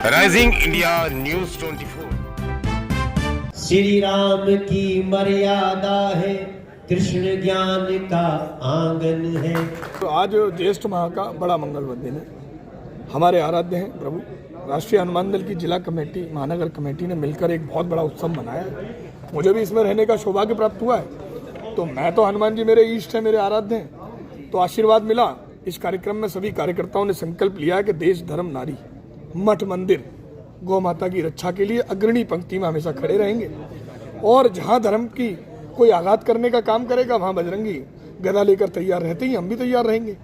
Rising India news 24। Shri Ram की मर्यादा है, कृष्ण ज्ञान का आंगन है। तो आज ज्येष्ठ माह का बड़ा मंगलवार दिन है। हमारे आराध्य हैं प्रभु राष्ट्रीय हनुमान दल की जिला कमेटी, महानगर कमेटी ने मिलकर एक बहुत बड़ा उत्सव मनाया है। मुझे भी इसमें रहने का सौभाग्य प्राप्त हुआ है। तो मैं तो हनुमान जी मेरे इष्ट हैं, मेरे आराध्य हैं, तो आशीर्वाद मिला। इस कार्यक्रम में सभी कार्यकर्ताओं ने संकल्प लिया है कि देश, धर्म, नारी, मठ, मंदिर, गौ माता की रक्षा के लिए अग्रणी पंक्ति में हमेशा खड़े रहेंगे। और जहां धर्म की कोई आघात करने का काम करेगा वहां बजरंगी गदा लेकर तैयार रहते ही हम भी तैयार रहेंगे।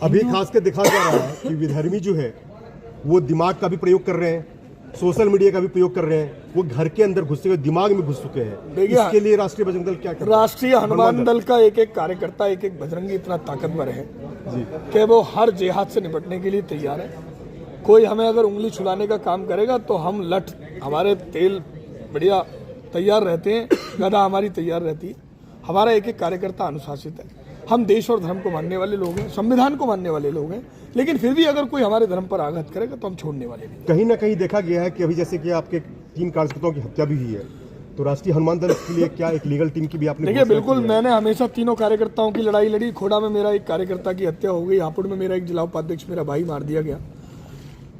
अभी खास कर देखा जा रहा है कि विधर्मी जो है वो दिमाग का भी प्रयोग कर रहे हैं, सोशल मीडिया का भी प्रयोग कर रहे हैं। वो घर के अंदर घुस चुके, दिमाग में घुस चुके हैं। इसके लिए राष्ट्रीय बजरंग दल क्या कर रहा है? राष्ट्रीय हनुमान दल का एक एक कार्यकर्ता, एक एक बजरंगी इतना ताकतवर है कि वो हर जेहाद से निपटने के लिए तैयार है। कोई हमें अगर उंगली छुलाने का काम करेगा तो हम लठ, हमारे तेल बढ़िया तैयार रहते हैं, गदा हमारी तैयार रहती है। हमारा एक एक कार्यकर्ता अनुशासित है। हम देश और धर्म को मानने वाले लोग हैं, संविधान को मानने वाले लोग हैं, लेकिन फिर भी अगर कोई हमारे धर्म पर आघात करेगा तो हम छोड़ने वाले नहीं। कहीं ना कहीं देखा गया है कि अभी जैसे कि आपके 3 कार्यकर्ताओं की हत्या भी हुई है, तो राष्ट्रीय हनुमान दल के लिए क्या एक लीगल टीम की भी आपने? देखिए, बिल्कुल, मैंने हमेशा तीनों कार्यकर्ताओं की लड़ाई लड़ी। खोड़ा में मेरा एक कार्यकर्ता की हत्या हो गई, हापुड़ में मेरा एक जिला उपाध्यक्ष, मेरा भाई मार दिया गया।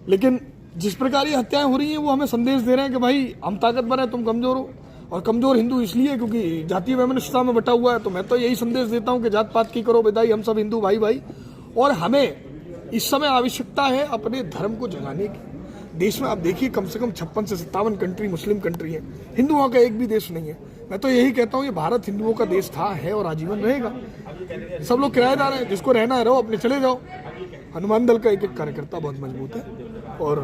लेकिन जिस प्रकार ये हत्याएं हो रही हैं वो हमें संदेश दे रहे हैं कि भाई हम ताकतवर हैं, तुम कमजोर हो। और कमजोर हिंदू इसलिए क्योंकि जातीय वैमनस्यता में बटा हुआ है। तो मैं तो यही संदेश देता हूं कि जात पात की करो विदाई, हम सब हिंदू भाई भाई। और हमें इस समय आवश्यकता है अपने धर्म को जगाने की। देश में आप देखिए कम से कम 56 से 57 कंट्री मुस्लिम कंट्री है, हिंदुओं का एक भी देश नहीं है। मैं तो यही कहता हूँ ये भारत हिंदुओं का देश था, है और आजीवन रहेगा। सब लोग किराएदार हैं, जिसको रहना है रहो, अपने चले जाओ। हनुमान दल का एक एक कार्यकर्ता बहुत मजबूत है और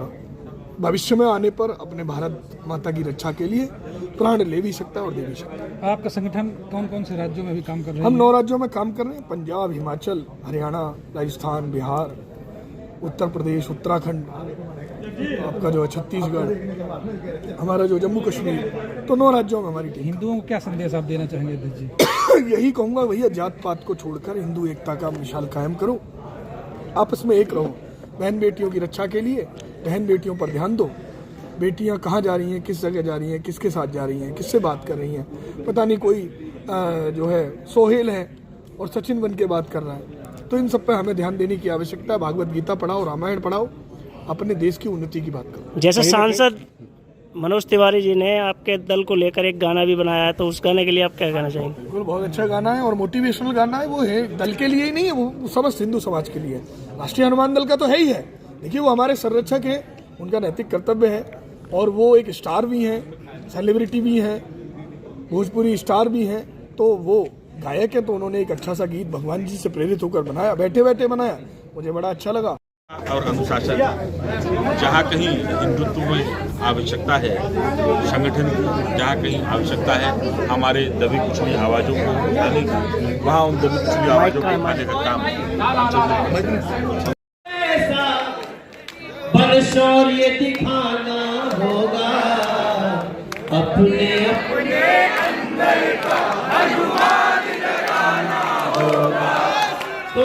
भविष्य में आने पर अपने भारत माता की रक्षा के लिए प्राण ले भी सकता है और दे भी सकता है। आपका संगठन कौन कौन से राज्यों में भी काम कर रहे हैं? हम 9 राज्यों में काम कर रहे हैं। पंजाब, हिमाचल, हरियाणा, राजस्थान, बिहार, उत्तर प्रदेश, उत्तराखंड, आपका जो है छत्तीसगढ़, हमारा जो जम्मू कश्मीर, तो 9 राज्यों में हमारी टीम। हिंदुओं को क्या संदेश आप देना चाहेंगे अध्यक्ष जी? यही कहूँगा भैया, जात पात को छोड़कर हिंदू एकता का मिसाल कायम करो, आपस में एक रहो। बहन बेटियों की रक्षा के लिए बहन बेटियों पर ध्यान दो। बेटियां कहाँ जा रही हैं, किस जगह जा रही हैं, किसके साथ जा रही हैं, किससे बात कर रही हैं, पता नहीं कोई जो है सोहेल है और सचिन बन के बात कर रहा है। तो इन सब पे हमें ध्यान देने की आवश्यकता है। भागवत गीता पढ़ाओ, रामायण पढ़ाओ, अपने देश की उन्नति की बात करो। जैसे सांसद मनोज तिवारी जी ने आपके दल को लेकर एक गाना भी बनाया है, तो उस गाने के लिए आप क्या कहना चाहेंगे? बिल्कुल, बहुत अच्छा गाना है और मोटिवेशनल गाना है। वो है दल के लिए ही नहीं है, वो समस्त हिंदू समाज के लिए है। राष्ट्रीय हनुमान दल का तो है ही है। देखिए, वो हमारे संरक्षक है, उनका नैतिक कर्तव्य है। और वो एक स्टार भी हैं, सेलिब्रिटी भी हैं, भोजपुरी स्टार भी हैं। तो वो गायक है, तो उन्होंने एक अच्छा सा गीत भगवान जी से प्रेरित होकर बनाया, बैठे बैठे बनाया, मुझे बड़ा अच्छा लगा। और अनुशासन, जहाँ कहीं हिंदुत्व में आवश्यकता है संगठन की, जहाँ कहीं आवश्यकता है हमारे दबी कुचली आवाज़ों को उठाने की, वहाँ उन दबी कुचली आवाज़ों को उठाने का काम बल शौर्य दिखाना होगा, अपने अपने अंदर का हनुमान जगाना होगा। तो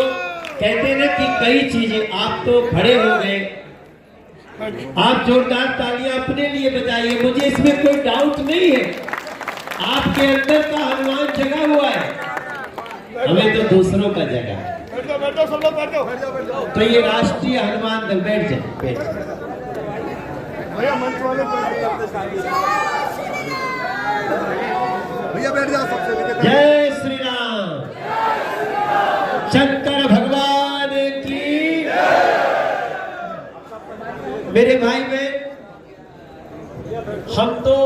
कहते हैं ना कि कई चीजें, आप तो खड़े हो गए, आप जोरदार तालियां अपने लिए बजाइए, मुझे इसमें कोई डाउट नहीं है। आपके अंदर का हनुमान जगा हुआ है, हमें तो दूसरों का जगा है। तो ये राष्ट्रीय हनुमान दल, बैठ जाए, भैया बैठ जाओ सबसे। जय श्री राम, शंकर भगवान की। मेरे भाई बहन, हम तो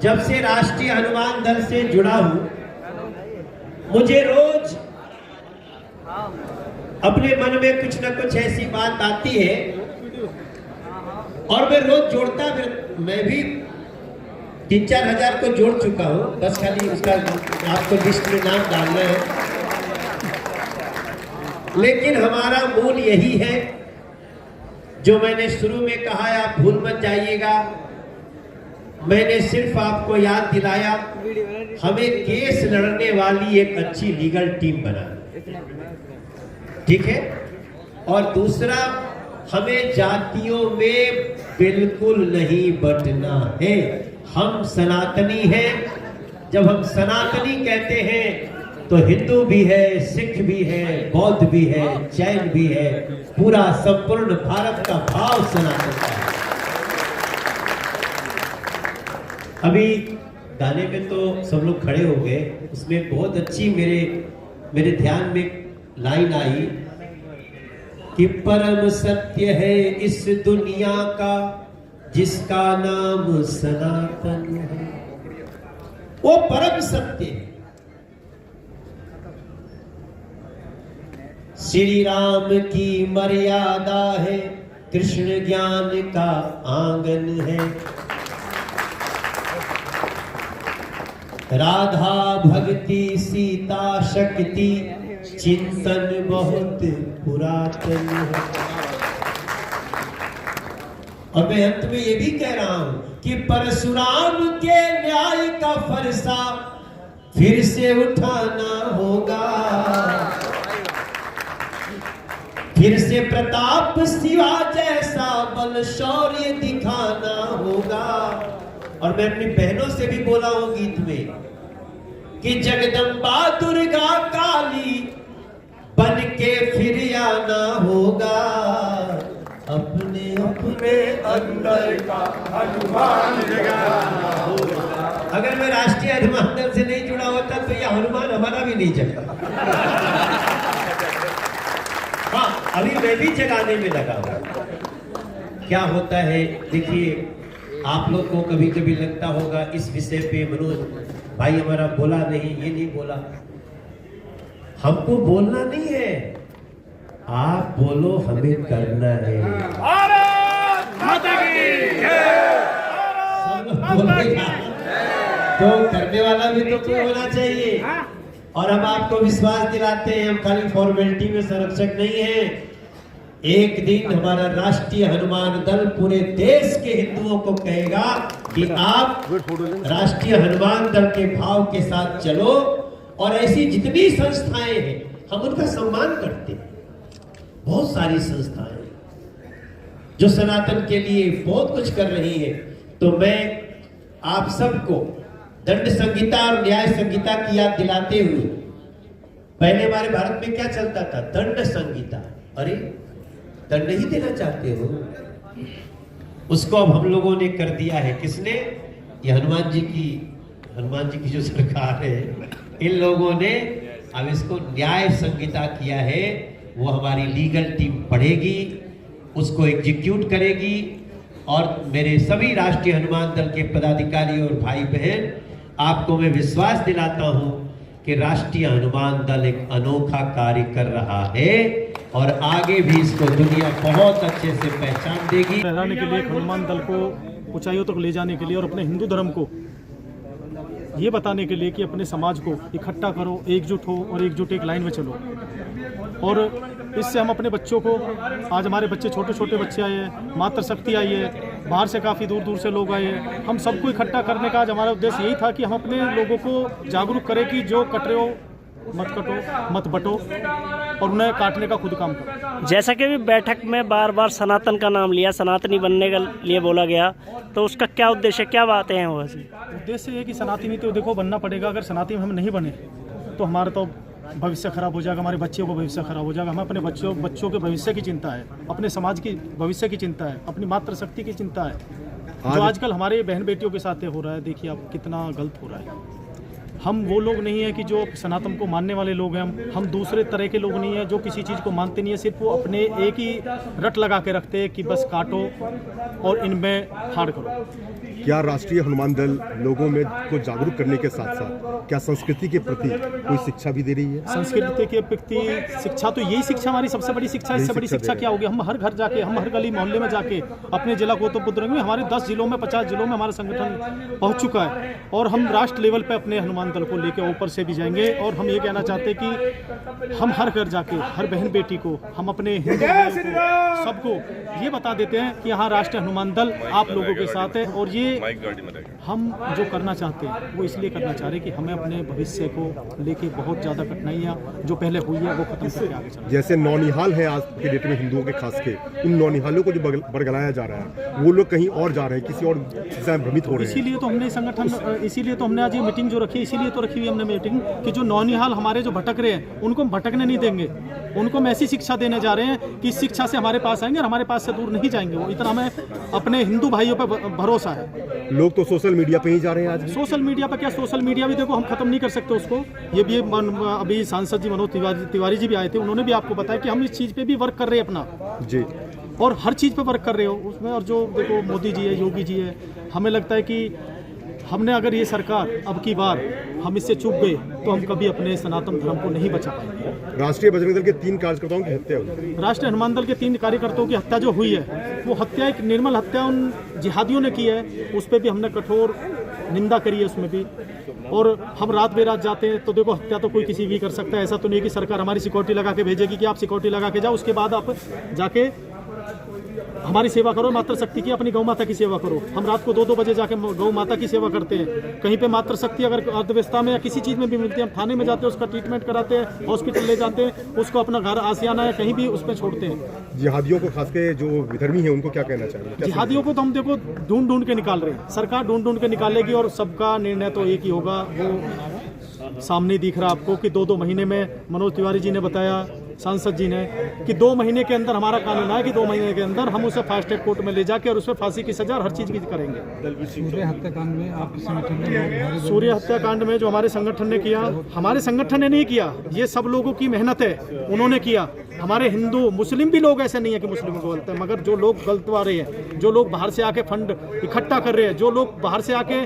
जब से राष्ट्रीय हनुमान दल से जुड़ा हूं, मुझे रोज अपने मन में कुछ न कुछ ऐसी बात आती है और मैं रोज जोड़ता, मैं भी 3-4 हजार को जोड़ चुका हूं। बस खाली उसका आपको लिस्ट में नाम डालना है। लेकिन हमारा मूल यही है जो मैंने शुरू में कहा है, आप भूल मत जाइएगा। मैंने सिर्फ आपको याद दिलाया, हमें केस लड़ने वाली एक अच्छी लीगल टीम बनाना, ठीक है। और दूसरा, हमें जातियों में बिल्कुल नहीं बंटना है। हम सनातनी हैं। जब हम सनातनी कहते हैं तो हिंदू भी है, सिख भी है, बौद्ध भी है, जैन भी है, पूरा संपूर्ण भारत का भाव सनातन का है। अभी गाने में तो सब लोग खड़े हो गए, उसमें बहुत अच्छी मेरे ध्यान में लाइन आई कि परम सत्य है इस दुनिया का जिसका नाम सनातन है। वो परम सत्य है। श्री राम की मर्यादा है, कृष्ण ज्ञान का आंगन है, राधा भक्ति सीता शक्ति चिंतन बहुत पुरातन है। और मैं अंत में ये भी कह रहा हूं कि परशुराम के न्याय का फरसा फिर से उठाना होगा, फिर से प्रताप शिवा जैसा बल शौर्य दिखाना होगा। और मैं अपनी बहनों से भी बोला हूं गीत में कि जगदम्बा दुर्गा काली बन के फिर आना होगा, अपने अपने अंदर का हनुमान जगाना होगा। अगर मैं राष्ट्रीय हनुमान दल से नहीं जुड़ा होता तो यह हनुमान हमारा भी नहीं जगता। हाँ, अभी मैं भी जगाने में लगा हूं। क्या होता है देखिए, आप लोग को कभी कभी लगता होगा इस विषय पे मनोज भाई हमारा बोला नहीं, ये नहीं बोला। हमको बोलना नहीं है, आप बोलो, हमें करना है। तो करने वाला भी तो कोई होना चाहिए। और हम आपको विश्वास दिलाते हैं, हम खाली फॉर्मेलिटी में संरक्षक नहीं है। एक दिन हमारा राष्ट्रीय हनुमान दल पूरे देश के हिंदुओं को कहेगा कि आप राष्ट्रीय हनुमान दल के भाव के साथ चलो। और ऐसी जितनी संस्थाएं हैं हम उनका सम्मान करते हैं। बहुत सारी संस्थाएं जो सनातन के लिए बहुत कुछ कर रही है। तो मैं आप सबको दंड संहिता और न्याय संहिता की याद दिलाते हुए, पहले हमारे भारत में क्या चलता था? दंड संहिता। अरे दंड नहीं देना चाहते हो, उसको अब हम लोगों ने कर दिया है। किसने? ये हनुमान जी की जो सरकार है, इन लोगों ने अब इसको न्याय संहिता किया है। वो हमारी लीगल टीम पढ़ेगी, उसको एग्जीक्यूट करेगी। और मेरे सभी राष्ट्रीय हनुमान दल के पदाधिकारी और भाई बहन, आपको मैं विश्वास दिलाता हूं कि राष्ट्रीय हनुमान दल एक अनोखा कार्य कर रहा है और आगे भी इसको दुनिया बहुत अच्छे से पहचान देगी। लहराने के लिए, हनुमान दल को ऊंचाइयों तक ले जाने के लिए और अपने हिंदू धर्म को ये बताने के लिए कि अपने समाज को इकट्ठा करो, एकजुट हो और एकजुट एक लाइन में चलो। और इससे हम अपने बच्चों को, आज हमारे बच्चे छोटे छोटे बच्चे आए हैं, मातृशक्ति आई है, बाहर से काफ़ी दूर दूर से लोग आए हैं, हम सबको इकट्ठा करने का आज हमारा उद्देश्य यही था कि हम अपने लोगों को जागरूक करें कि जो कट रहे हो मत कटो, मत बटो और उन्हें काटने का खुद काम करो। जैसा कि भी बैठक में बार बार सनातन का नाम लिया, सनातनी बनने के लिए बोला गया, तो उसका क्या उद्देश्य, क्या बातें हैं वो? उद्देश्य ये कि सनातनी तो देखो बनना पड़ेगा। अगर सनातनी हम नहीं बने तो हमारा तो भविष्य खराब हो जाएगा, हमारे बच्चों का भविष्य खराब हो जाएगा। हमें अपने बच्चों के भविष्य की चिंता है, अपने समाज की भविष्य की चिंता है, अपनी मातृशक्ति की चिंता है। जो आजकल हमारे बहन बेटियों के साथ हो रहा है, देखिए आप कितना गलत हो रहा है। हम वो लोग नहीं है कि जो सनातन को मानने वाले लोग हैं, हम दूसरे तरह के लोग नहीं हैं जो किसी चीज़ को मानते नहीं है। सिर्फ वो अपने एक ही रट लगा के रखते हैं कि बस काटो और इनमें फाड़ करो। क्या राष्ट्रीय हनुमान दल लोगों में को जागरूक करने के साथ साथ क्या संस्कृति के प्रति कोई शिक्षा भी दे रही है? संस्कृति के प्रति शिक्षा तो यही शिक्षा हमारी सबसे बड़ी शिक्षा। इससे बड़ी शिक्षा क्या होगी? हम हर घर जाके, हम हर गली मोहल्ले में जाके, अपने जिला गौतमबुद्ध में हमारे 10 जिलों में 50 जिलों में हमारा संगठन पहुंच चुका है और हम राष्ट्र लेवल पे अपने हनुमान बजरंग दल को लेके ऊपर से भी जाएंगे। और हम ये कहना चाहते हैं कि हम हर घर जाके हर बहन बेटी को, हम अपने हिंदू भाइयों को, सबको ये बता देते हैं कि यहाँ राष्ट्रीय हनुमान दल आप लोगों के साथ है। और ये हम जो करना चाहते हैं वो इसलिए करना चाह रहे हैं कि हमें अपने भविष्य को लेके बहुत ज़्यादा कठिनाइयाँ जो पहले हुई है वो खत्म करके आगे चलना। जैसे नौनिहाल है आज के डेट में हिंदुओं के खास के, उन नौनिहालों को जो बरगलाया जा रहा है वो लोग कहीं और जा रहे हैं, किसी और दिशा में भ्रमित हो रहे हैं। इसीलिए तो हमने संगठन, इसीलिए तो हमने आज ये मीटिंग जो रखी, इसीलिए तो रखी हुई हमने मीटिंग कि जो नौनिहाल हमारे जो भटक रहे हैं उनको हम भटकने नहीं देंगे। उनको हम ऐसी शिक्षा देने जा रहे हैं कि इस शिक्षा से हमारे पास आएंगे और हमारे पास से दूर नहीं जाएंगे। वो इतना हमें अपने हिंदू भाइयों पर भरोसा है। लोग तो सोशल मीडिया पे ही जा रहे हैं आज। सोशल मीडिया पर क्या, सोशल मीडिया भी देखो हम खत्म नहीं कर सकते उसको। ये भी अभी सांसद जी मनोज तिवारी जी भी आए थे, उन्होंने भी आपको बताया कि हम इस चीज़ पे भी वर्क कर रहे हैं अपना जी, और हर चीज़ पे वर्क कर रहे हो उसमें। और जो देखो मोदी जी है, योगी जी है, हमें लगता है कि हमने अगर ये सरकार अब की बार हम इससे चूक गए तो हम कभी अपने सनातन धर्म को नहीं बचा पाएंगे। राष्ट्रीय बजरंग दल के 3 कार्यकर्ताओं की हत्या हुई। राष्ट्रीय हनुमान दल के 3 कार्यकर्ताओं की हत्या जो हुई है वो हत्या एक निर्मल हत्या उन जिहादियों ने की है। उस पर भी हमने कठोर निंदा करी है उसमें भी। और हम रात बेरात जाते हैं तो देखो हत्या तो कोई किसी भी कर सकता है। ऐसा तो नहीं कि सरकार हमारी सिक्योरिटी लगा के भेजेगी कि आप सिक्योरिटी लगा के जाओ, उसके बाद आप जाके हमारी सेवा करो, मातृशक्ति की, अपनी गौ माता की सेवा करो। हम रात को 2-2 बजे जाके गौ माता की सेवा करते हैं। कहीं पे मातृशक्ति अगर अर्थव्यवस्था में या किसी चीज़ में भी मिलती है, हम थाने में जाते हैं, उसका ट्रीटमेंट कराते हैं, हॉस्पिटल ले जाते हैं, उसको अपना घर आसियाना है कहीं भी उसमें छोड़ते हैं। जिहादियों को खास के जो विधर्मी है उनको क्या कहना चाहिए? जिहादियों को तो हम देखो ढूंढ के निकाल रहे हैं, सरकार ढूंढ के निकालेगी और सबका निर्णय तो एक ही होगा। वो सामने दिख रहा आपको कि 2-2 महीने में मनोज तिवारी जी ने बताया, सांसद जी ने, कि 2 महीने के अंदर हमारा कानून है कि 2 महीने के अंदर हम उसे फास्ट ट्रैक कोर्ट में ले जाके और उसमें फांसी की सजा और हर चीज़ की करेंगे। सूर्य हत्याकांड में आपके संगठन ने, सूर्य हत्याकांड में जो हमारे संगठन ने किया, हमारे संगठन ने नहीं किया, ये सब लोगों की मेहनत है, उन्होंने किया। हमारे हिंदू मुस्लिम भी लोग ऐसे नहीं है कि मुस्लिमों को गलत है, मगर जो लोग गलतवा रहे हैं, जो लोग बाहर से आके फंड इकट्ठा कर रहे हैं, जो लोग बाहर से आके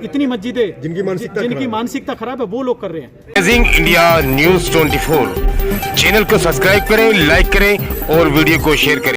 इतनी मस्जिदें जिनकी मानसिकता खराब है वो लोग कर रहे हैं। अमेजिंग इंडिया न्यूज़ 24 चैनल को सब्सक्राइब करें, लाइक करें और वीडियो को शेयर करें।